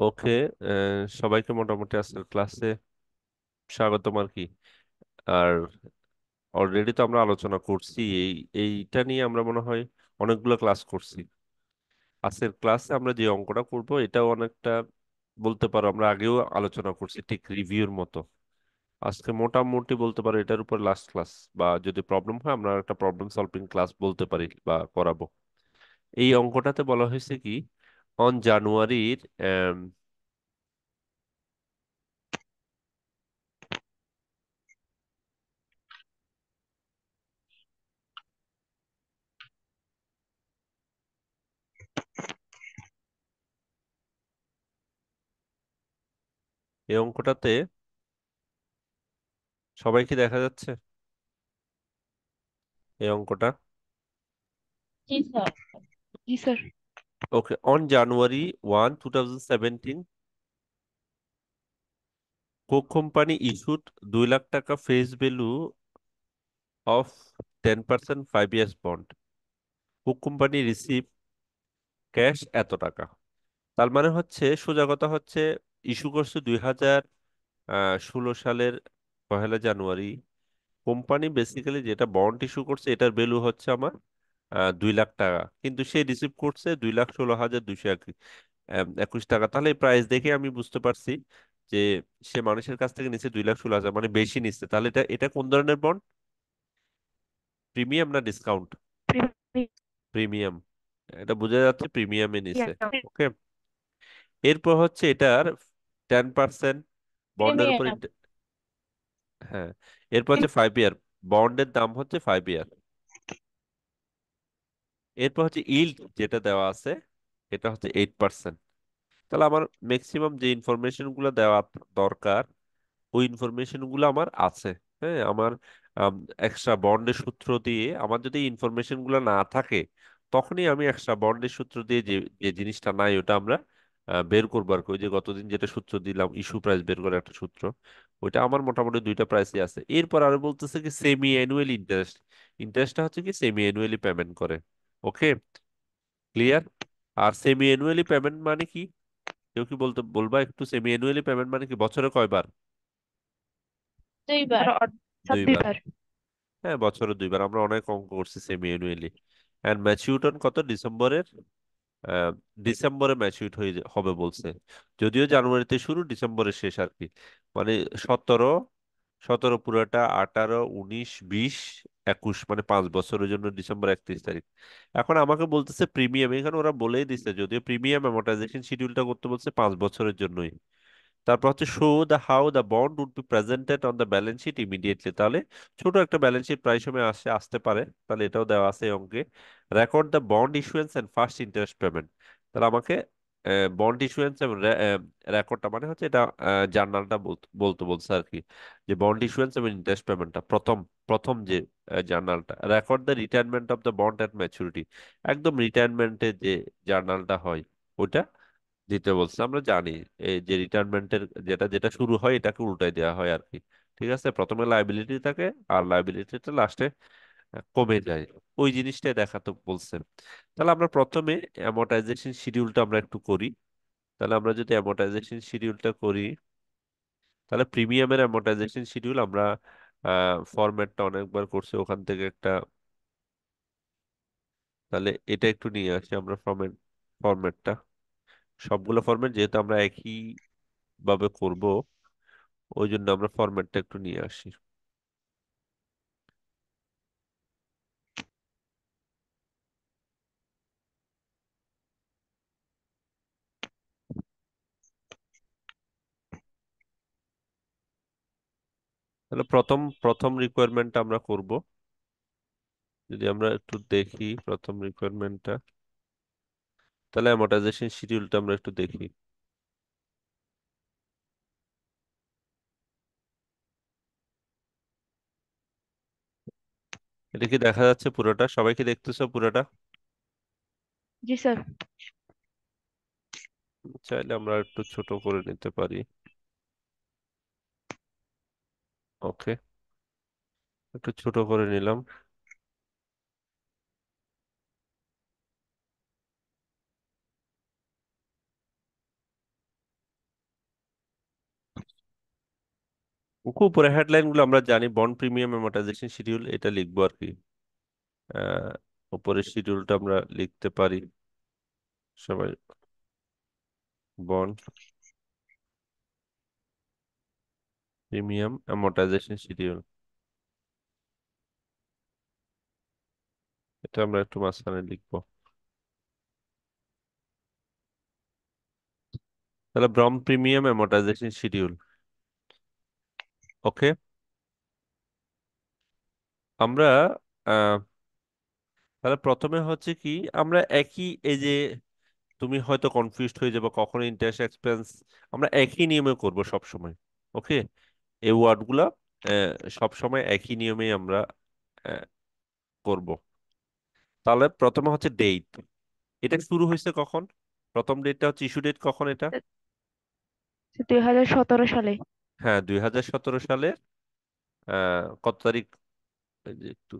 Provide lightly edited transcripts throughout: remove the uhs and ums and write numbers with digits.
ওকে। সবাইকে মোটামুটি আজকের ক্লাসে স্বাগতম আর কি। আর অলরেডি তো আমরা আলোচনা করছি এইটা নিয়ে আমরা মনে হয় অনেকগুলো ক্লাস করছি। আজকের ক্লাসে আমরা যে অঙ্কটা করব এটাও অনেকটা বলতে পারো আমরা আগেও আলোচনা করছি, ঠিক রিভিউর মতো। আজকে মোটামুটি বলতে পারো এটার উপর লাস্ট ক্লাস, বা যদি প্রবলেম হয় আমরা একটা প্রবলেম সলভিং ক্লাস বলতে পারি বা করাবো। এই অঙ্কটাতে বলা হয়েছে কি, অন জানুয়ারির এই অঙ্কটাতে সবাই কি দেখা যাচ্ছে এই অঙ্কটা? জি স্যার। জি sir. Okay, on January 1, 2017, Coke company issued 2 lakh টাকা face value of 10% 5 years bond. Coke company receive cash এত টাকা। তার মানে হচ্ছে, সোজা কথা হচ্ছে, ইস্যু করছে 2016 সালের 1 জানুয়ারি। কোম্পানি বেসিক্যালি যেটা বন্ড ইস্যু করছে এটার ভ্যালু হচ্ছে আমার 2 লাখ টাকা, কিন্তু সে রিসিভ করছে 2,16,221 টাকা। তাহলে এই প্রাইস দেখে আমি বুঝতে পারছি যে সে মানুষের কাছ থেকে নিচ্ছে 2,16,000, মানে বেশি নিচ্ছে। তাহলে এটা এটা কোন ধরনের বন্ড? প্রিমিয়াম না ডিসকাউন্ট? প্রিমিয়াম। এটা বোঝা যাচ্ছে প্রিমিয়ামে নিছে। ওকে। এরপর হচ্ছে এটার 10% বন্ডের উপর প্রিমিয়াম। হ্যাঁ। এরপর হচ্ছে 5 ইয়ার, বন্ডের দাম হচ্ছে 5 ইয়ার। এরপর হচ্ছে ইল্ড যেটা দেওয়া আছে, এটা হচ্ছে 8%। তাহলে আমার ম্যাক্সিমাম যে ইনফরমেশন গুলো দেওয়া দরকার ওই ইনফরমেশন গুলো আমার আছে। হ্যাঁ, আমার এক্সট্রা বন্ডের সূত্র দিয়ে, আমার যদি ইনফরমেশন গুলো না থাকে তখনই আমি এক্সট্রা বন্ডের সূত্র দিয়ে যে যে জিনিসটা নাই ওটা আমরা বের করবো আর কি। ওই যে গতদিন যেটা সূত্র দিলাম, ইস্যু প্রাইস বের করে একটা সূত্র, ওইটা আমার মোটামুটি দুইটা প্রাইসই আছে। এরপর আরো বলতেছে কি সেমি অ্যানুয়ালি ইন্টারেস্ট। ইন্টারেস্টটা হচ্ছে কি সেমি অ্যানুয়ালি পেমেন্ট করে। ওকে, ক্লিয়ার? আর সেমি অ্যানুয়ালি পেমেন্ট মানে কি? কেউ কি বলতে বলবা একটু, সেমি অ্যানুয়ালি পেমেন্ট মানে কি? বছরে কয়বার? 2 বার অর্থাৎ 2 বার। 2 বার। হ্যাঁ, বছরে 2 বার। আমরা অনেক অঙ্ক করছি semi annually. And matured on কত? ডিসেম্বরের আহ, ডিসেম্বরে ম্যাচিউরড হবে বলছে। যদিও জানুয়ারিতে শুরু, ডিসেম্বরের শেষ আর কি। মানে 17, 17 পুরোটা, 18, 19, 20, 21, মানে 5 বছরের জন্য ডিসেম্বর 31 তারিখ। এখন আমাকে বলতেছে প্রিমিয়াম, এখানে ওরা বলেই দিচ্ছে যদিও প্রিমিয়াম অ্যামortization শিডিউলটা করতে বলছে 5 বছরের জন্যই। তারপর হচ্ছে show the how the bond would be presented on the balance sheet immediately. তাহলে ছোট একটা ব্যালেন্স শিট প্রায় সময় আসতে পারে, তাহলে এটাও দেওয়া আছে এই অঙ্কে। Record the bond issuance and first interest payment. তাহলে আমাকে বন্ড ইস্যুয়েন্স এবং রেকর্ডটা মানে হচ্ছে এটা জার্নালটা বলতে বলছে আর কি, যে বন্ড ইস্যুয়েন্স এবং ইন্টারেস্ট পেমেন্টটা প্রথম প্রথম যে জার্নালটা। Record the retirement of the bond at maturity, একদম রিটায়ারমেন্টের যে জার্নালটা হয় ওটা দিতে বলছে। আমরা জানি এই যে রিটায়ারমেন্টের যেটা যেটা শুরু হয় এটাকে উল্টাই দেওয়া হয় আর কি। ঠিক আছে, প্রথমে লাইবিলিটি থাকে আর লাইবিলিটিটা লাস্টে কমে যায়, ওই জিনিসটাই দেখাতে বলছে। তাহলে আমরা প্রথমে অ্যামortization শিডিউলটা আমরা একটু করি। তাহলে আমরা যদি অ্যামortization শিডিউলটা করি, তাহলে প্রিমিয়ামের অ্যামortization শিডিউল আমরা ফরম্যাটটা অনেকবার করছি, ওখান থেকে একটা, তাহলে এটা একটু নিয়ে আসি আমরা ফরম্যাটটা। সবগুলো ফরম্যাট যেহেতু আমরা একই ভাবে করব, ওই জন্য আমরা ফরম্যাটটা একটু নিয়ে আসি। তাহলে প্রথম প্রথম রিকোয়ারমেন্টটা আমরা করব। যদি আমরা একটু দেখি প্রথম রিকোয়ারমেন্টটা, তাহলে অ্যামortization শিডিউলটা আমরা একটু দেখি। এটা কি দেখা যাচ্ছে পুরোটা? সবাই কি দেখতেছো পুরোটা? জি স্যার। চাইলে আমরা একটু ছোট করে নিতে পারি। ওকে, একটু ছোট করে নিলাম। খুব উপরে হেডলাইন গুলো আমরা জানি, বন্ড প্রিমিয়াম অ্যামortization শিডিউল এটা লিখবো আর কি। আহ উপরের শিডিউলটা আমরা লিখতে পারি সবাই। বন্ড প্রিমিয়াম অ্যামortization শিডিউল, এটা আমরা একটু মাঝখানে লিখবো। তাহলে বন্ড প্রিমিয়াম অ্যামortization শিডিউল। ওকে। আমরা আহ তাহলে প্রথমে হচ্ছে কি, আমরা একই এই যে, তুমি হয়তো কনফিউজড হয়ে যাবে কখন ইন্টারেস্ট এক্সপেন্স, আমরা একই নিয়মে করব সব সময়। ওকে। এই ওয়ার্ডগুলা সব সময় একই নিয়মেই আমরা আহ, করব। তাহলে প্রথমে হচ্ছে ডেট, এটা শুরু হয়েছে কখন, প্রথম ডেটটা হচ্ছে ইস্যু ডেট কখন এটা? 2017 সালে। হ্যাঁ, 2017 সালে কত তারিখ, এই যে একটু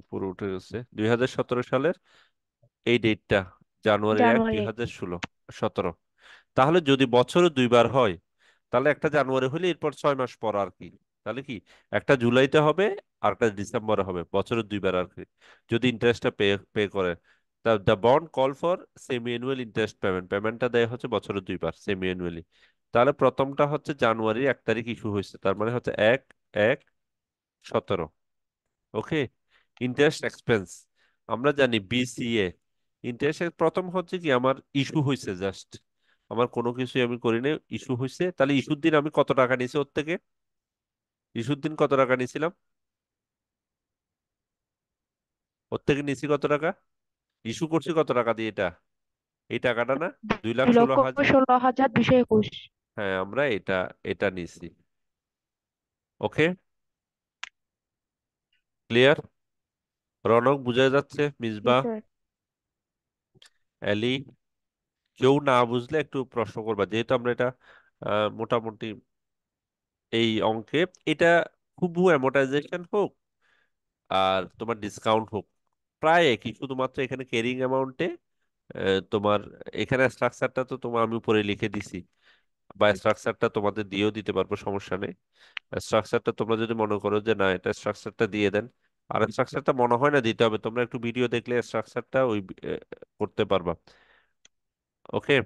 উপরে উঠে গেছে, 2017 সালের এই ডেটটা জানুয়ারি 1, জানুয়ারি 2017। তাহলে যদি বছরে দুইবার হয়, তাহলে একটা জানুয়ারি হলে এরপর 6 মাস পর আর কি। তাহলে কি, একটা জুলাইতে হবে আর একটা ডিসেম্বরে হবে, বছরে দুইবার আর কি। যদি ইন্টারেস্টটা পে পে করে, তা the bond call for semi annual interest payment, পেমেন্টটা দেয় হচ্ছে বছরে দুইবার সেমি অ্যানুয়ালি। তাহলে প্রথমটা হচ্ছে জানুয়ারির 1 তারিখ ইস্যু হয়েছে, তার মানে হচ্ছে 1/1/17। ওকে। ইন্টারেস্ট এক্সপেন্স আমরা জানি বিসিএ। ইন্টারেস্ট প্রথম হচ্ছে কি, আমার ইস্যু হয়েছে জাস্ট, আমার কোনো কিছুই আমি করি নাই, ইস্যু হয়েছে। তাহলে ইস্যুর দিন আমি কত টাকা নিয়েছি ওর থেকে, ইস্যুর দিন কত টাকা নিয়েছিলাম ওর থেকে, নিয়েছি কত টাকা, ইস্যু করছি কত টাকা দিয়ে এটা, এই টাকাটা না, দুই লাখ দুই ষোলো লক্ষ হাজার 16,221। হ্যাঁ, আমরা এটা এটা নিয়েছি। ওকে। ক্লিয়ার? রনক বুঝা যাচ্ছে, জি মিসবা, স্যার। অ্যালি? কেউ না বুঝলে একটু প্রশ্ন করবা, যেহেতু আমরা এটা মোটামুটি এই অঙ্কে, এটা হুবহু অ্যামোর্টাইজেশন হোক আর তোমার ডিসকাউন্ট হোক, প্রায় একই, শুধুমাত্র এখানে ক্যারিং অ্যামাউন্টে তোমার, এখানে স্ট্রাকচারটা তো তোমার আমি উপরে লিখে দিছি, বা স্ট্রাকচারটা তোমাদের দিয়েও দিতে পারবো, সমস্যা নেই। স্ট্রাকচারটা তোমরা যদি মনে করো যে না এটা স্ট্রাকচারটা দিয়ে দেন, আর স্ট্রাকচারটা মনে হয় না দিতে হবে, তোমরা একটু ভিডিও দেখলে স্ট্রাকচারটা ওই করতে পারবা। ওকে।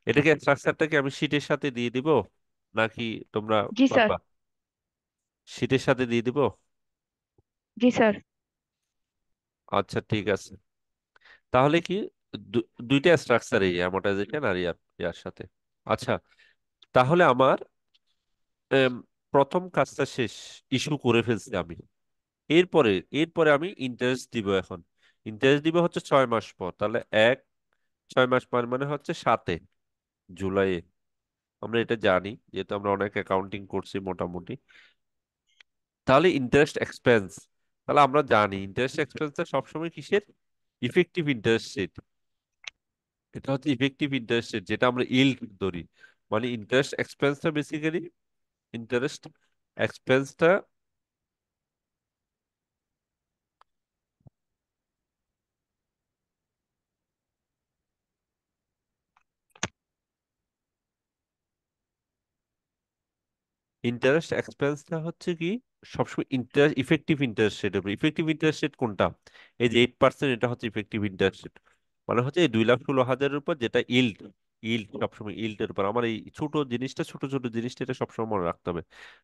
এটাকে স্ট্রাকচারটাকে আমি শীটের সাথে দিয়ে দিব নাকি তোমরা জি স্যার। পারবা? শীটের সাথে দিয়ে দিব। জি স্যার। আচ্ছা ঠিক আছে। তাহলে কি, দুইটা স্ট্রাকচার, এই অ্যামোর্টাইজেশন আর ইয়ার ইয়ার সাথে। আচ্ছা, তাহলে আমার এম, প্রথম কাজটা শেষ, ইস্যু করে ফেলছি আমি। এরপরে এরপরে আমি ইন্টারেস্ট দিব এখন। ইন্টারেস্ট দিব হচ্ছে 6 মাস পর, তাহলে 6 মাস পর মানে হচ্ছে 7-এ জুলাইয়ে। আমরা এটা জানি যেহেতু আমরা অনেক অ্যাকাউন্টিং করছি মোটামুটি। তাহলে ইন্টারেস্ট এক্সপেন্স, তাহলে আমরা জানি ইন্টারেস্ট এক্সপেন্সটা সবসময় কিসের, ইফেক্টিভ ইন্টারেস্ট রেট। এটা হচ্ছে ইফেক্টিভ ইন্টারেস্ট রেট, যেটা আমরা ইল্ড ধরি। মানে ইন্টারেস্ট এক্সপেন্সটা বেসিক্যালি, ইন্টারেস্ট এক্সপেন্সটা, ইন্টারেস্ট এক্সপেন্সটা হচ্ছে কি, সবসময় ইন্টারেস্ট, ইফেক্টিভ ইন্টারেস্ট রেট হবে। ইফেক্টিভ ইন্টারেস্ট রেট কোনটা, এই যে 8%, এটা হচ্ছে ইফেক্টিভ ইন্টারেস্ট রেট। মানে হচ্ছে এই 2,16,000-এর উপর যেটা ইল্ড, ইল্ড সবসময় ইল্ডের উপর। আমার এই ছোট জিনিসটা, ছোট ছোট জিনিসটা এটা সবসময় মনে রাখতে হবে।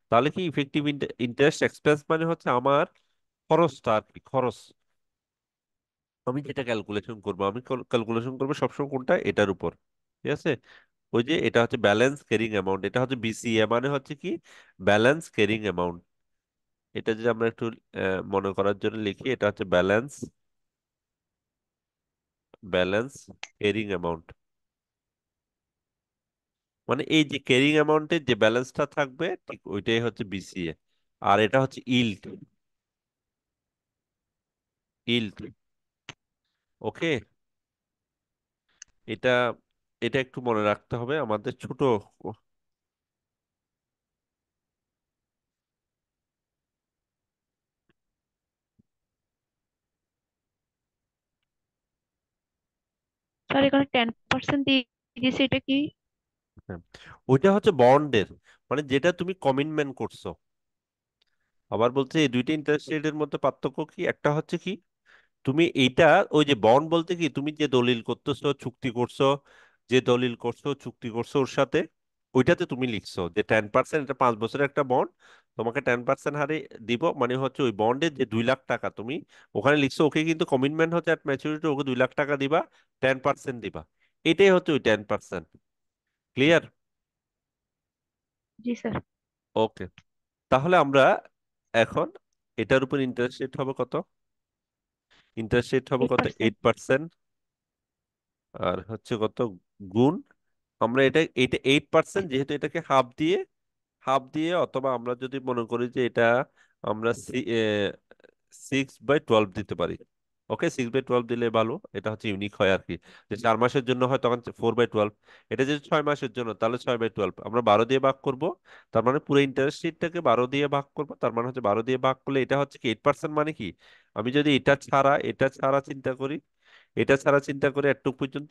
তাহলে কি, ইফেক্টিভ ইন্টারেস্ট এক্সপেন্স মানে হচ্ছে আমার খরচটা আর কি, খরচ। আমি যেটা ক্যালকুলেশন করবো, আমি ক্যালকুলেশন করবো সবসময় কোনটা, এটার উপর। ঠিক আছে। ওই যে এটা হচ্ছে ব্যালেন্স ক্যারিং অ্যামাউন্ট, এটা হচ্ছে বিসিএ, মানে হচ্ছে কি, ব্যালেন্স ক্যারিং অ্যামাউন্ট। এটা যদি আমরা একটু মনে করার জন্য লিখি, এটা হচ্ছে ব্যালেন্স, ব্যালেন্স ক্যারিং অ্যামাউন্ট। মানে এই যে ক্যারিং অ্যামাউন্টের যে ব্যালেন্সটা থাকবে, ঠিক ওইটাই হচ্ছে বিসিএ। আর এটা হচ্ছে ইল্ড, ইল্ড। ওকে। এটা এটা একটু মনে রাখতে হবে আমাদের ছোট। স্যার এখানে 10% দিয়ে দিয়েছে, এটা কি? হ্যাঁ, ওইটা হচ্ছে বন্ডের, মানে যেটা তুমি কমিটমেন্ট করছো। আবার বলছে এই দুইটা ইন্টারেস্ট রেটের মধ্যে পার্থক্য কি, একটা হচ্ছে কি, তুমি এইটা, ওই যে বন্ড বলতে কি, তুমি যে দলিল করতেছো, চুক্তি করছো, যে দলিল করছো, চুক্তি করছো ওর সাথে, ওইটাতে তুমি লিখছো যে 10%, এটা 5 বছরের একটা বন্ড, তোমাকে 10% হারে দিব, মানে হচ্ছে ওই বন্ডের যে 2 লাখ টাকা তুমি ওখানে লিখছো, ওকে কিন্তু কমিটমেন্ট হচ্ছে অ্যাট ম্যাচুরিটি ওকে 2 লাখ টাকা দিবা, 10% দিবা। এটাই হচ্ছে ওই 10%। ক্লিয়ার? জি স্যার। ওকে। তাহলে আমরা এখন এটার উপর ইন্টারেস্ট রেট হবে কত? ইন্টারেস্ট রেট হবে এইট কত? পার্সেন্ট 8%। আর হচ্ছে কত গুণ, আমরা এটা এটা 8%, যেহেতু এটাকে হাফ দিয়ে, অথবা আমরা যদি মনে করি যে এটা আমরা 6/12 দিতে পারি। ওকে, 6/12 দিলে ভালো, এটা হচ্ছে ইউনিক হয় আর কি। যে 4 মাসের জন্য হয় তখন 4/12, এটা যদি 6 মাসের জন্য তাহলে 6/12 আমরা 12 দিয়ে ভাগ করব। তার মানে পুরো ইন্টারেস্ট রেটটাকে 12 দিয়ে ভাগ করব, তার মানে হচ্ছে 12 দিয়ে ভাগ করলে এটা হচ্ছে কি 8%, মানে কি, আমি যদি এটা ছাড়া চিন্তা করি, এটা ছাড়া চিন্তা করে এটুকু পর্যন্ত,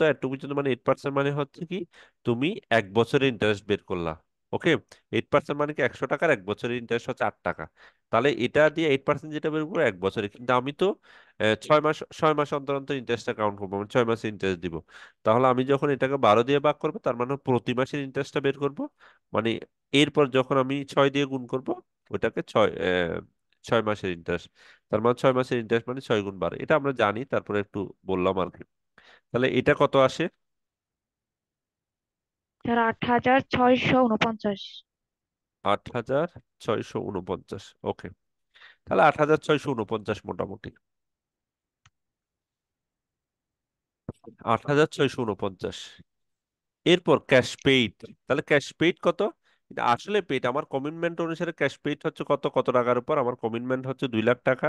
মানে 8%, মানে হচ্ছে কি তুমি 1 বছরের ইন্টারেস্ট বের করলা। ওকে, 8% মানে কি 100 টাকার 1 বছরের ইন্টারেস্ট হচ্ছে 8 টাকা। তাহলে এটা দিয়ে 8% যেটা বের করবো 1 বছরে, কিন্তু আমি তো 6 মাস অন্তর অন্তর ইন্টারেস্টটা কাউন্ট করবো, মানে 6 মাসের ইন্টারেস্ট দিব। তাহলে আমি যখন এটাকে 12 দিয়ে ভাগ করবো, তার মানে প্রতি মাসের ইন্টারেস্টটা বের করব, মানে এরপর যখন আমি 6 দিয়ে গুণ করব, ওটাকে 6 মাসের ইন্টারেস্ট, তার মানে 6 মাসের ইন্টারেস্ট মানে 6 গুণ 12, এটা আমরা জানি, তারপরে একটু বললাম আর কি। তাহলে এটা কত আসে? স্যার 8,649। 8,649। ওকে, তাহলে 8,649 মোটামুটি, 8,649। এরপর ক্যাশ পেইড। তাহলে ক্যাশ পেইড কত? এটা আসলে পেইড, আমার কমিটমেন্ট অনুসারে ক্যাশ পেইড হচ্ছে কত, কত টাকার উপর আমার কমিটমেন্ট হচ্ছে 2 লাখ টাকা,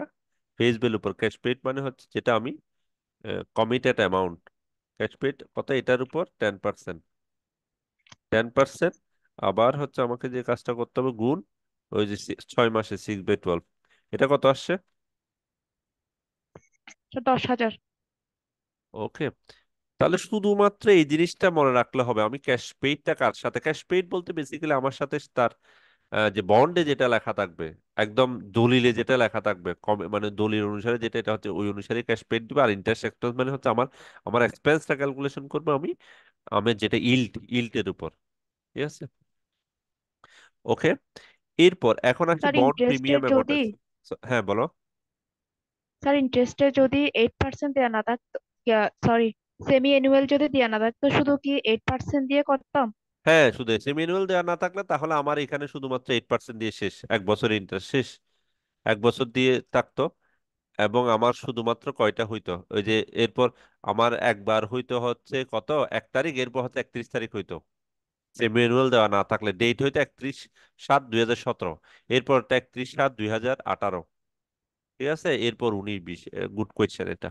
ফেস ভ্যালুর উপর ক্যাশ পেইড মানে হচ্ছে যেটা আমি কমিটেড অ্যামাউন্ট। ক্যাশ পেইড কত, এটার উপর 10%, 10%। আবার হচ্ছে আমাকে যে কাজটা করতে হবে গুণ ওই যে 6 মাসে 6/12, এটা কত আসছে? স্যার 10,000। ওকে। তাহলে শুধুমাত্র এই জিনিসটা মনে রাখলে হবে, আমি ক্যাশ পেইডটা কার সাথে, ক্যাশ পেইড বলতে বেসিক্যালি আমার সাথে তার যে বন্ডে যেটা লেখা থাকবে, একদম দলিলে যেটা লেখা থাকবে, মানে দলিল অনুসারে যেটা, এটা হচ্ছে ওই অনুসারে ক্যাশ পেইড দিবে। আর ইন্টারেস্ট এক্সপেন্স মানে হচ্ছে আমার আমার এক্সপেন্সটা ক্যালকুলেশন করবো আমি, আমার যেটা ইল্টের উপর। ঠিক আছে? ওকে। এরপর এখন আসি স্যার বন্ড ইন্টারেস্টের প্রিমিয়াম যদি অ্যামortization। হ্যাঁ বলো। স্যার ইন্টারেস্টের যদি 8% দেওয়া না থাকতো, সরি, সেমি অ্যানুয়াল যদি দেওয়া না থাকতো, শুধু কি 8% দিয়ে করতাম? হ্যাঁ, শুধু এসএ ম্যানুয়াল দেওয়া না থাকলে তাহলে আমার এখানে শুধুমাত্র 8% দিয়ে শেষ, 1 বছরের ইন্টারেস্ট শেষ, 1 বছর দিয়ে থাকতো। এবং আমার শুধুমাত্র কয়টা হইতো, ওই যে এরপর আমার একবার হইতো হচ্ছে কত, 1 তারিখ, এরপর হচ্ছে 31 তারিখ হইতো, সে ম্যানুয়াল দেওয়া না থাকলে ডেট হইতো 31/7/2017, এরপর 31/7/2018। ঠিক আছে, এরপর 19/20। গুড কোয়েশ্চেন এটা।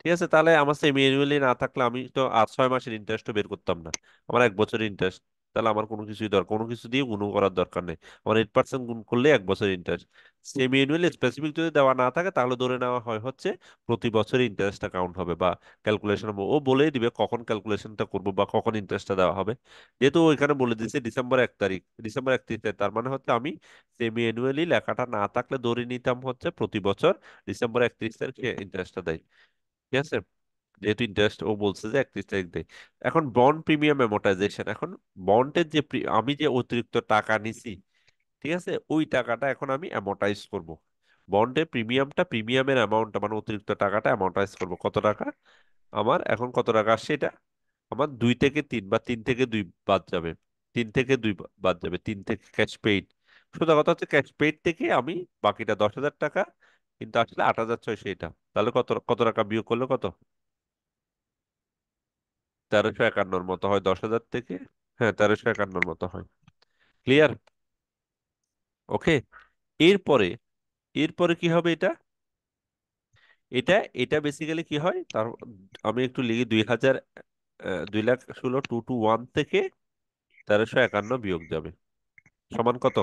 ঠিক আছে, তাহলে আমার সেমি অ্যানুয়ালি না থাকলে আমি তো আর 6 মাসের ইন্টারেস্টও বের করতাম না, আমার 1 বছরের ইন্টারেস্ট। তাহলে আমার কোনো কিছুই দরকার, কোনো কিছু দিয়ে গুণ করার দরকার নেই, আমার 8% গুণ করলে 1 বছরের ইন্টারেস্ট। সেমি অ্যানুয়ালি স্পেসিফিক যদি দেওয়া না থাকে তাহলে ধরে নেওয়া হয় হচ্ছে প্রতি বছরই ইন্টারেস্টটা কাউন্ট হবে বা ক্যালকুলেশন হবে, ও বলেই দিবে কখন ক্যালকুলেশনটা করবো বা কখন ইন্টারেস্টটা দেওয়া হবে। যেহেতু ওইখানে বলে দিচ্ছে ডিসেম্বর 1 তারিখ, ডিসেম্বর 31 তারিখ, তার মানে হচ্ছে আমি সেমি অ্যানুয়ালি লেখাটা না থাকলে ধরে নিতাম হচ্ছে প্রতি বছর ডিসেম্বর 31 তারিখে ইন্টারেস্টটা দেয়। ঠিক আছে, যেহেতু ইন্টারেস্ট ও বলছে যে 31 তারিখ দেয়। এখন বন্ড প্রিমিয়াম অ্যামortization, এখন বন্ডের যে আমি যে অতিরিক্ত টাকা নিছি, ঠিক আছে, ওই টাকাটা এখন আমি অ্যামortize করব। বন্ডের প্রিমিয়ামটা, প্রিমিয়ামের অ্যামাউন্টটা মানে অতিরিক্ত টাকাটা অ্যামortize করব, কত টাকা আমার এখন, কত টাকা আসছে এটা, আমার 2 থেকে 3 বা 3 থেকে 2 বাদ যাবে, 3 থেকে 2 বাদ যাবে, 3 থেকে ক্যাশ পেইড। সোজা কথা হচ্ছে ক্যাশ পেইড থেকে আমি বাকিটা 10,000 টাকা, কিন্তু আসলে 8,600 এটা, তাহলে কত কত টাকা বিয়োগ করলে কত, 1351 মতো হয় 10,000 থেকে। হ্যাঁ, 1351 মতো হয়। ক্লিয়ার? ওকে। এরপরে, এরপরে কি হবে এটা, এটা এটা বেসিক্যালি কি হয় তার, আমি একটু লিখি, 2,16,221 থেকে 1351 বিয়োগ যাবে, সমান কত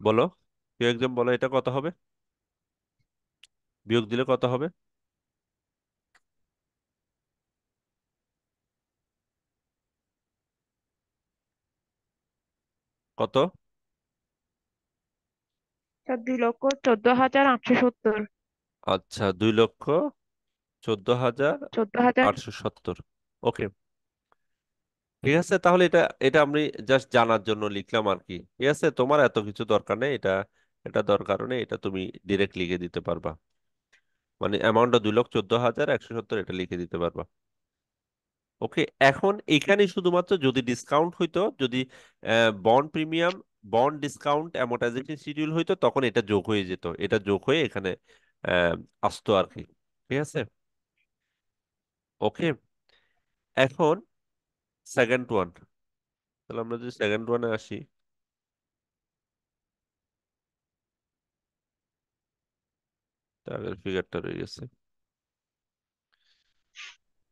বলো, কেউ একজন বলো এটা কত হবে, বিয়োগ দিলে কত হবে, কত? স্যার 2,14,870। আচ্ছা, 2,14,000 14,000। 870। ওকে, ঠিক আছে, তাহলে এটা এটা আমি জাস্ট জানার জন্য লিখলাম আর কি। ঠিক আছে, তোমার এত কিছু দরকার নেই, এটা এটা দরকার নেই, এটা তুমি ডিরেক্ট লিখে দিতে পারবা। মানে অ্যামাউন্টটা 2,14,170, এটা লিখে দিতে পারবা। ওকে, এখন এখানে শুধুমাত্র যদি ডিসকাউন্ট হইতো, যদি bond premium, bond discount, amortisation schedule হইতো, তখন এটা যোগ হয়ে যেত, এটা যোগ হয়ে এখানে আহ, আসতো আর কি। ঠিক আছে। ওকে, এখন সেকেন্ড ওয়ান। তাহলে আমরা যদি সেকেন্ড ওয়ানে আসি, আগের ফিগারটা রয়ে গেছে।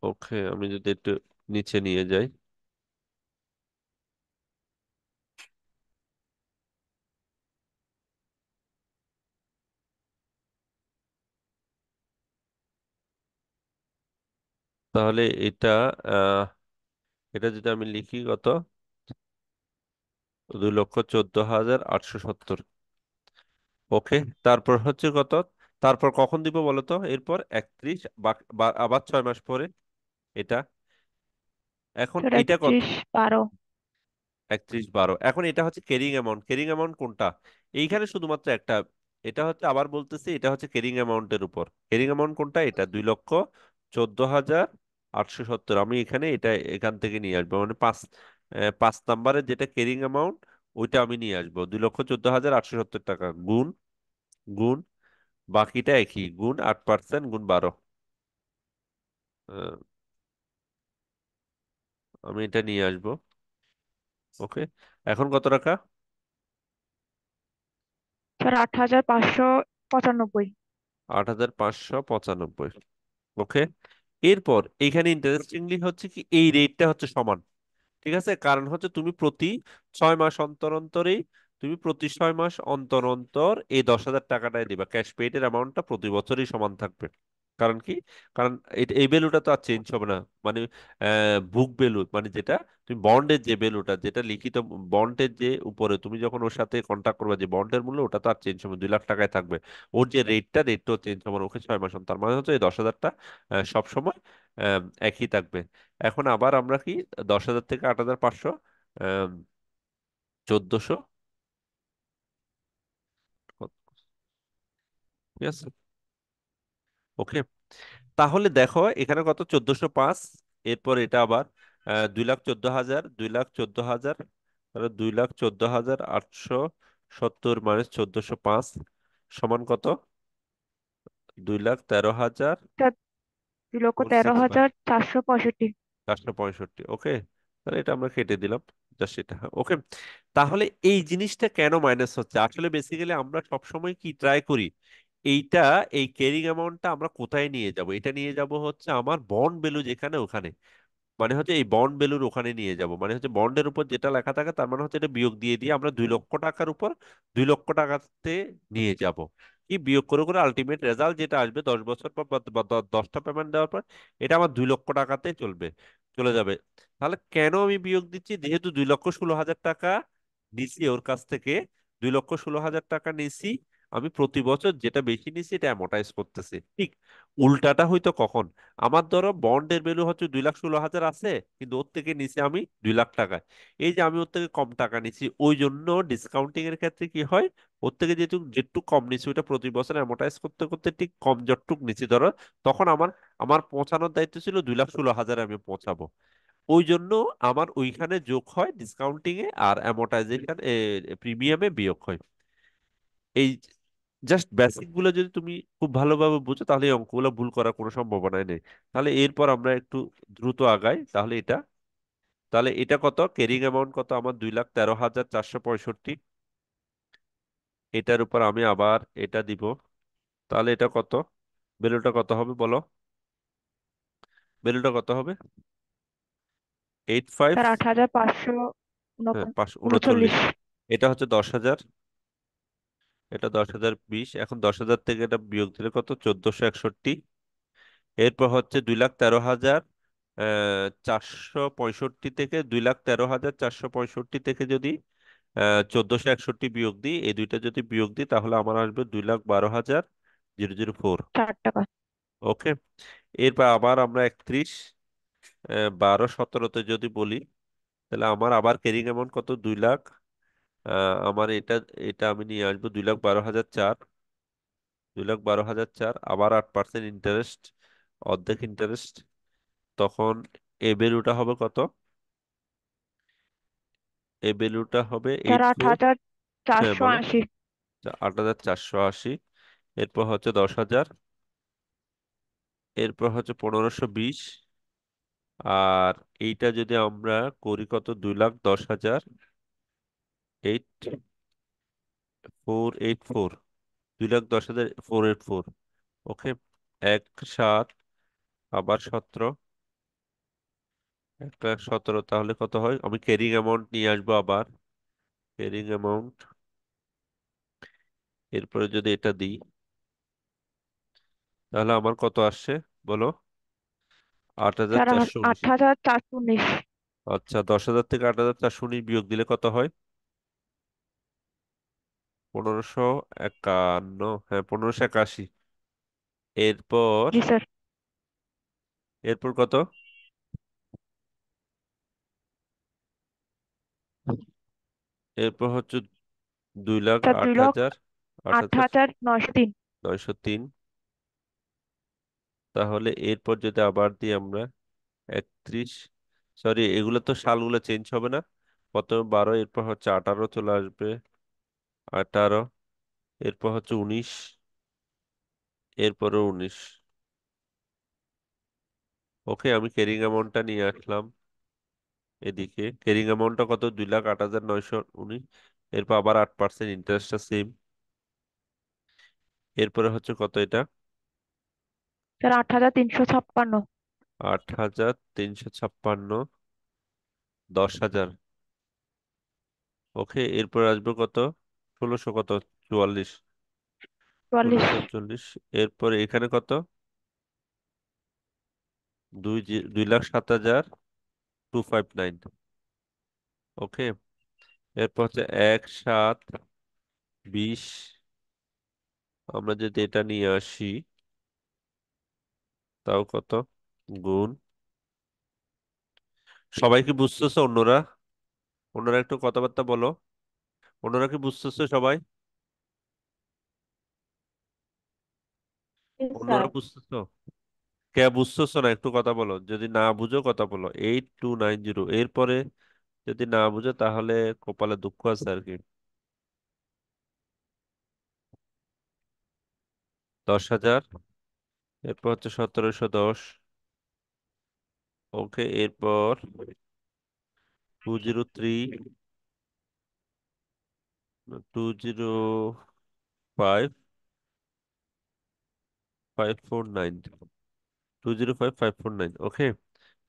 ওকে, আমি যদি একটু নিচে নিয়ে যাই, তাহলে এটা আহ, এটা যদি আমি লিখি কত, 2,14,870। ওকে, তারপর হচ্ছে কত, তারপর কখন দিব বলো তো, এরপর 31 বা আবার 6 মাস পরে এটা। এখন স্যার এটা কত, 31/12। 31/12। এখন এটা হচ্ছে ক্যারিং অ্যামাউন্ট, ক্যারিং অ্যামাউন্ট কোনটা, এইখানে শুধুমাত্র একটা, এটা হচ্ছে আবার বলতেছি, এটা হচ্ছে ক্যারিং অ্যামাউন্টের উপর। ক্যারিং অ্যামাউন্ট কোনটা, এটা 2,14,870। আমি এখানে এটা এখান থেকে নিয়ে আসবো, মানে 5 নাম্বারের যেটা ক্যারিং অ্যামাউন্ট, ওইটা আমি নিয়ে আসবো। 2,14,870 টাকা গুণ গুণ বাকিটা একই, গুণ 8% গুণ 12। আমি এটা নিয়ে আসবো। ওকে, এখন কত টাকা, স্যার 8,595। 8,595। ওকে, এরপর এইখানে ইন্টারেস্টিংলি হচ্ছে কি, এই রেটটা হচ্ছে সমান। ঠিক আছে, কারণ হচ্ছে তুমি প্রতি 6 মাস অন্তর অন্তরেই, তুমি প্রতি 6 মাস অন্তর অন্তর এই 10,000 টাকাটাই দিবা, ক্যাশ পেইডের অ্যামাউন্টটা প্রতি বছরই সমান থাকবে। কারণ কি, কারণ এই ভ্যালুটা তো আর চেঞ্জ হবে না। মানে বুক ভ্যালু, মানে যেটা তুমি বন্ডের যে ভ্যালুটা, যেটা লিখিত বন্ডের যে উপরে তুমি যখন ওর সাথে কন্ট্যাক্ট করবে, যে বন্ডের মূল্য, ওটা তো আর চেঞ্জ হবে না, 2 লাখ টাকায় থাকবে। ওর যে রেটটাও চেঞ্জ হবে না, ওকে 6 মাস অন্তর, তার মানে হচ্ছে এই 10,000টা সবসময় একই থাকবে। এখন আবার আমরা কি, 10,000 থেকে 8,500, 1400। ঠিক আছে। ওকে, তাহলে দেখো এখানে কত, 1,405। এরপর এটা আবার 2,14,000, 2,14,000, তাহলে 2,14,870 মাইনাস 1,405 সমান কত, 2,13,000 স্যার দুই লক্ষ হোল তেরো সিক্স হাজার চারশো পঁয়ষট্টি 465। ওকে, তাহলে এটা আমরা কেটে দিলাম, জাস্ট এটা। ওকে, তাহলে এই জিনিসটা কেন মাইনাস হচ্ছে, আসলে বেসিক্যালি আমরা সব সময় কি ট্রাই করি, এইটা, এই ক্যারিং অ্যামাউন্টটা আমরা কোথায় নিয়ে যাব, এটা নিয়ে যাব হচ্ছে আমার বন্ড ভ্যালু যেখানে, ওখানে। মানে হচ্ছে এই বন্ড ভ্যালুর ওখানে নিয়ে যাব, মানে হচ্ছে বন্ডের উপর যেটা লেখা থাকে, তার মানে হচ্ছে এটা বিয়োগ দিয়ে দিয়ে আমরা 2 লক্ষ টাকার উপর 2 লক্ষ টাকাতে নিয়ে যাব। কি বিয়োগ করে করে আলটিমেট রেজাল্ট যেটা আসবে 10 বছর পর বা 10টা পেমেন্ট দেওয়ার পর, এটা আমার 2 লক্ষ টাকাতে চলে যাবে। তাহলে কেন আমি বিয়োগ দিচ্ছি, যেহেতু 2,16,000 টাকা নিছি ওর কাছ থেকে, 2,16,000 টাকা নিছি, আমি প্রতি বছর যেটা বেশি নিছি এটা অ্যামোর্টাইজ করতেছি। ঠিক উল্টাটা হয়তো কখন, আমার ধরো বন্ডের ভ্যালু হচ্ছে 2,16,000 আছে, কিন্তু ওর থেকে নিচে আমি 2 লাখ টাকায়, এই যে আমি ওর থেকে কম টাকা নিচ্ছি, ওই জন্য ডিসকাউন্টিং এর ক্ষেত্রে কি হয়, ওর থেকে যেটুকু যেটুকু কম নিচ্ছি, ওটা প্রতি বছর অ্যামোর্টাইজ করতে করতে ঠিক কম যতটুক নিচ্ছি ধরো, তখন আমার আমার পৌঁছানোর দায়িত্ব ছিল 2,16,000 আমি পৌঁছাবো। ওই জন্য আমার ওইখানে যোগ হয় ডিসকাউন্টিং এ, আর অ্যামোর্টাইজেশন প্রিমিয়ামে বিয়োগ হয়। এই জাস্ট বেসিক গুলো যদি তুমি খুব ভালোভাবে বুঝো, তাহলে এই অঙ্কগুলো ভুল করার কোনো সম্ভাবনাই নেই। তাহলে এরপর আমরা একটু দ্রুত আগাই, তাহলে এটা কত, ক্যারিং অ্যামাউন্ট কত আমার, 2,13,465। এটার উপর আমি আবার এটা দিব, তাহলে এটা কত, ভ্যালুটা কত হবে বলো, ভ্যালুটা কত হবে, 85। স্যার 8,500 হ্যাঁ, 539। 39। এটা হচ্ছে 10,000, এটা 10,020। এখন 10,000 থেকে এটা বিয়োগ দিলে কত, 1,461। এরপর হচ্ছে 2,13,465 থেকে, 2,13,465 থেকে যদি 1461 বিয়োগ দিই, এই দুইটা যদি বিয়োগ দিই তাহলে আমার আসবে 2,12,000 004। 4 টাকা। ওকে। এরপর আবার আমরা 31, 12, 17-তে যদি বলি, তাহলে আমার আবার ক্যারিং অ্যামাউন্ট কত? 2 লাখ। আমার এটা এটা আমি নিয়ে আসবো 2,12,004। 2,12,004, আবার 8% ইন্টারেস্ট, অর্ধেক ইন্টারেস্ট। তখন এ ভ্যালুটা হবে কত? এ ভ্যালুটা হবে স্যার, এইট আট ফোর হাজার হ্যাঁ চারশো বলো। আশি 8,480। এরপর হচ্ছে 10,000। এরপর হচ্ছে 1,520। আর এইটা যদি আমরা করি কত? 2,10,000, 8,484। 2,10,484। ওকে। 1,7, আবার 17, 1,17, তাহলে কত হয়? আমি ক্যারিং অ্যামাউন্ট নিয়ে আসবো আবার। ক্যারিং অ্যামাউন্ট, এরপরে যদি এটা দিই তাহলে আমার কত আসছে বলো? আট হাজার স্যার, চারশো আট উনিশ হাজার চারশো উনিশ আচ্ছা, 10,000 থেকে 8,419 বিয়োগ দিলে কত হয়? 1,551। হ্যাঁ, 1,581। এরপর জি স্যার। এরপর কত? এরপর হচ্ছে দুই লাখ স্যার, আট 2 লক্ষ হাজার আট আট হাজার হাজার 903। 903। তাহলে এরপর যদি আবার দিই আমরা 31, সরি এগুলো তো সালগুলো চেঞ্জ হবে না। প্রথমে 12, এরপর হচ্ছে 18 চলে আসবে, 18, এরপর হচ্ছে 19, এরপরও 19। ওকে, আমি ক্যারিং অ্যামাউন্টটা নিয়ে আসলাম এদিকে। ক্যারিং অ্যামাউন্টটা কত? 2,08,919। এরপর আবার 8% ইন্টারেস্টটা সেম। এরপরে হচ্ছে কত এটা? স্যার, 8,356। 8,356, 10,000। ওকে, এরপর আসবে কত? 1600 কত? 44, 44। 1640। এরপরে এখানে কত? 2,07,259। ওকে। এরপর হচ্ছে 1,7,20। আমরা যদি এটা নিয়ে আসি তাও কত? গুণ, সবাই কি বুঝতেছো? অন্যরা অন্যরা একটু কথাবার্তা বলো। অন্যরা কি বুঝতেছো সবাই? স্যার। অন্যরা বুঝতেছো? কে বুঝতেছো না একটু কথা বলো, যদি না বুঝো কথা বলো। 8,290, এরপরে যদি না বুঝো তাহলে কপালে দুঃখ আছে আর কি। 10,000। এরপর হচ্ছে 1,710। ওকে। এরপর 203, 205, 549। 205,549। ওকে।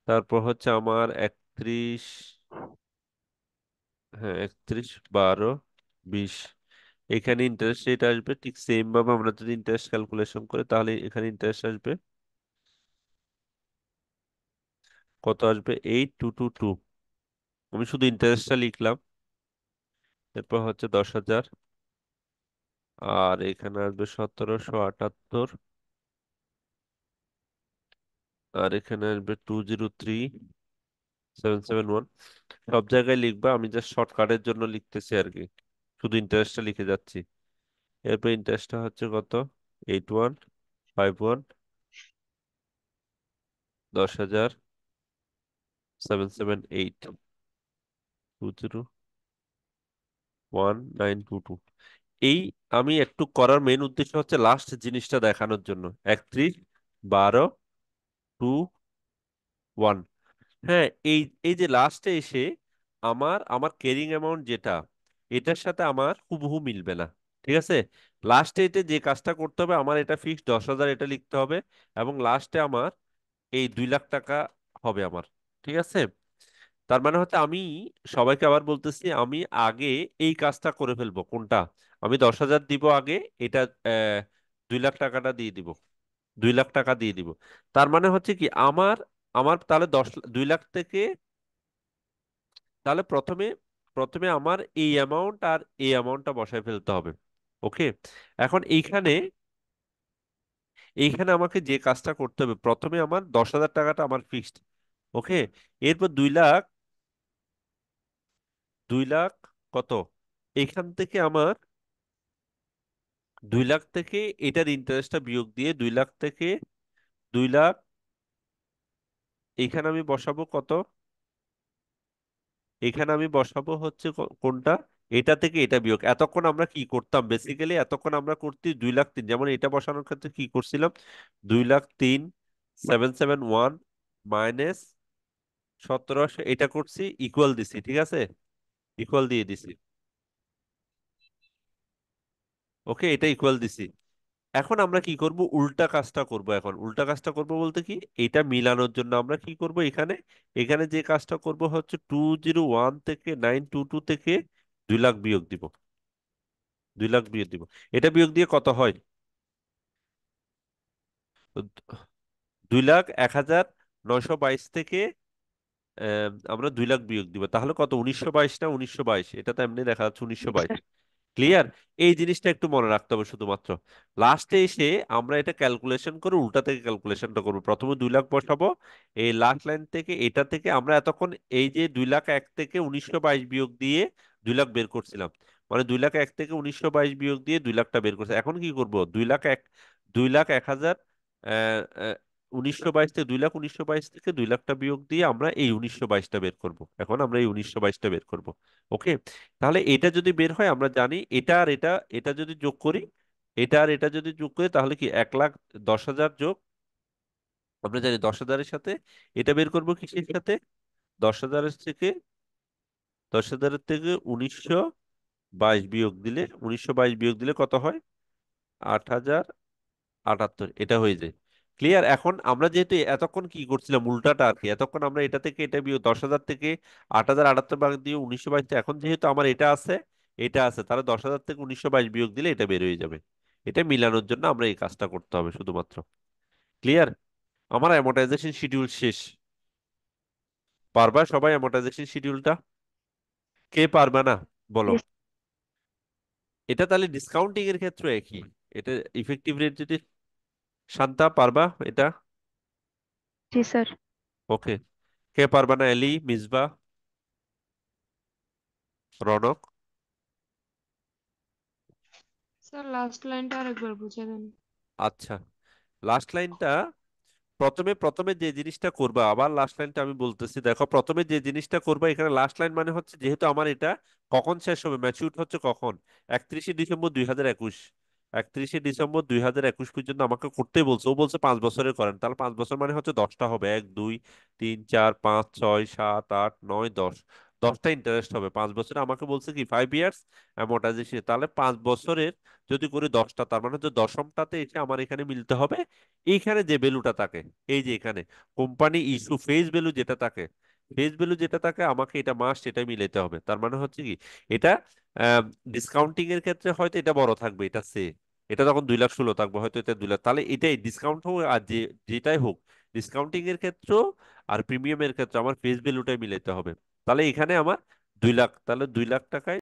তারপর হচ্ছে আমার 31, হ্যাঁ 31, 12, 20। এখানে ইন্টারেস্ট রেট আসবে ঠিক সেম ভাবে। আমরা যদি ইন্টারেস্ট ক্যালকুলেশন করি তাহলে এখানে ইন্টারেস্ট আসবে কত? আসবে 8,222। আমি শুধু ইন্টারেস্টটা লিখলাম। এরপর হচ্ছে 10,000। আর এখানে আসবে 1,778। আর এখানে আসবে 203,771। সব জায়গায় লিখবা, আমি জাস্ট শর্টকাটের জন্য লিখতেছি আর কি, শুধু ইন্টারেস্টটা লিখে যাচ্ছি। এরপর ইন্টারেস্টটা হচ্ছে কত? 81,51, 10,000, 778, 201,922। এই আমি একটু করার মেইন উদ্দেশ্য হচ্ছে লাস্ট জিনিসটা দেখানোর জন্য। 31, 12, 2, 1। হ্যাঁ, এই এই যে লাস্টে এসে আমার আমার ক্যারিং অ্যামাউন্ট যেটা, এটার সাথে আমার হুবহু মিলবে না। ঠিক আছে। লাস্টে এতে যে কাজটা করতে হবে, আমার এটা ফিক্স 10,000 এটা লিখতে হবে, এবং লাস্টে আমার এই 2 লাখ টাকা হবে আমার। ঠিক আছে। তার মানে হচ্ছে আমি সবাইকে আবার বলতেছি, আমি আগে এই কাজটা করে ফেলবো। কোনটা? আমি 10,000 দিব আগে, এটা 2 লাখ টাকাটা দিয়ে দিব, 2 লাখ টাকা দিয়ে দিব। তার মানে হচ্ছে কি আমার আমার তাহলে 2 লাখ থেকে, তাহলে প্রথমে প্রথমে আমার এই অ্যামাউন্ট আর এই অ্যামাউন্টটা বসায় ফেলতে হবে। ওকে, এখন এইখানে আমাকে যে কাজটা করতে হবে, প্রথমে আমার 10,000 টাকাটা আমার ফিক্সড। ওকে, এরপর 2 লাখ, 2 লাখ কত, এইখান থেকে আমার 2 লাখ থেকে এটার ইন্টারেস্টটা বিয়োগ দিয়ে 2 লাখ থেকে 2 লাখ, এইখানে আমি বসাবো কত, এখানে আমি বসাবো হচ্ছে কোনটা, এটা থেকে এটা বিয়োগ। এতক্ষণ আমরা কি করতাম বেসিক্যালি, এতক্ষণ আমরা করতে 2 লাখ 3, যেমন এটা বসানোর ক্ষেত্রে কি করছিলাম, 2 লাখ 3,771 মাইনাস 1,700, এটা করছি, ইকুয়াল দিছি, ঠিক আছে, ইকুয়াল দিয়ে দিছি। ওকে, এটা ইকুয়াল দিছি। এখন আমরা কি করব, উল্টা কাজটা করব। এখন উল্টা কাজটা করব বলতে কি, এটা মিলানোর জন্য আমরা কি করব, এখানে এখানে যে কাজটা করব হচ্ছে 201 থেকে 922 থেকে 2 লাখ বিয়োগ দিব, 2 লাখ বিয়োগ দিব। এটা বিয়োগ দিয়ে কত হয়, 2,01,922 থেকে আমরা 2 লাখ বিয়োগ দিব, তাহলে কত, 1922 না 1922, এটা তো এমনি দেখা যাচ্ছে জি 1922। স্যার। ক্লিয়ার? এই জিনিসটা একটু মনে রাখতে হবে শুধুমাত্র। লাস্টে এসে আমরা এটা ক্যালকুলেশন করে উল্টা থেকে ক্যালকুলেশনটা করবো, প্রথমে 2 লাখ বসাবো, এই লাস্ট লাইন থেকে এটা থেকে আমরা এতক্ষণ এই যে 2,01,000 থেকে 1922 বিয়োগ দিয়ে 2 লাখ বের করছিলাম, মানে 2,01,000 থেকে 1922 বিয়োগ দিয়ে 2 লাখটা বের করছে। এখন কি করব, 2,01,000 1922 থেকে 2,01,922 থেকে 2 লাখটা বিয়োগ দিয়ে আমরা এই 1922টা বের করব। এখন আমরা এই 1922টা বের করব। ওকে, তাহলে এটা যদি বের হয়, আমরা জানি এটা আর এটা, এটা যদি যোগ করি, এটা আর এটা যদি যোগ করি, তাহলে কি 1,10,000 যোগ, আমরা জানি 10,000-এর সাথে এটা বের করব কিসের সাথে, 10,000-এর থেকে 1922 বিয়োগ দিলে, 1922 বিয়োগ দিলে কত হয়, 8,078, এটা হয়ে যায়। ক্লিয়ার? এখন আমরা যেহেতু এতক্ষণ কি করছিলাম, উল্টাটা আর কি, এতক্ষণ আমরা এটা থেকে এটা বিয়োগ, 10,000 থেকে 8,078 ভাগ দিয়ে 1922, এখন যেহেতু আমার এটা আছে, এটা আছে, তাহলে 10,000 থেকে 1922 বিয়োগ দিলে এটা বের হয়ে যাবে। এটা মিলানোর জন্য আমরা এই কাজটা করতে হবে শুধুমাত্র। ক্লিয়ার? আমার অ্যামোর্টাইজেশন শিডিউল শেষ। পারবা সবাই অ্যামোর্টাইজেশন শিডিউলটা? কে পারবে না বলো। জি। এটা তাহলে ডিসকাউন্টিং এর ক্ষেত্রে একই, এটা ইফেক্টিভ রেট যদি, শান্তা পারবা এটা? জি স্যার। ওকে, কে পারবা না, এলি, মিসবা, রনক? স্যার লাস্ট লাইনটা আরেকবার বুঝে দেন। আচ্ছা, লাস্ট লাইনটা, প্রথমে প্রথমে যে জিনিসটা করবা, আবার লাস্ট লাইনটা আমি বলতেছি, দেখো প্রথমে যে জিনিসটা করবা, এখানে লাস্ট লাইন মানে হচ্ছে যেহেতু আমার এটা কখন শেষ হবে, ম্যাচিউর হচ্ছে কখন, 31শে ডিসেম্বর 2021, 31শে ডিসেম্বর 2021 পর্যন্ত আমাকে করতেই বলছে, ও বলছে 5 বছরের করেন, তাহলে 5 বছর মানে হচ্ছে 10টা হবে, 1, 2, 3, 4, 5, 6, 7, 8, 9, 10, 10টা ইন্টারেস্ট হবে 5 বছরে। আমাকে বলছে কি 5 ইয়ার্স অ্যামোর্টাইজেশন, তাহলে 5 বছরের যদি করি 10টা, তার মানে হচ্ছে দশমটাতে এসে আমার এখানে মিলতে হবে এইখানে যে ভ্যালুটা থাকে, এই যে এখানে কোম্পানি ইস্যু ফেস ভ্যালু যেটা থাকে, ফেস ভ্যালু যেটা থাকে, আমাকে এটা মাস্ট এটা মিলাতে হবে। তার মানে হচ্ছে কি, এটা ডিসকাউন্টিং এর ক্ষেত্রে হয়তো এটা বড় থাকবে, এটা সে, এটা তখন 2,16,000 থাকবে, হয়তো এটা 2 লাখ, তাহলে এটাই ডিসকাউন্ট হোক আর যে যেটাই হোক, ডিসকাউন্টিং এর ক্ষেত্রে আর প্রিমিয়ামের ক্ষেত্রে আমার ফেস ভ্যালুটাই মিলাতে হবে। তাহলে এখানে আমার 2 লাখ, তাহলে 2 লাখ টাকায়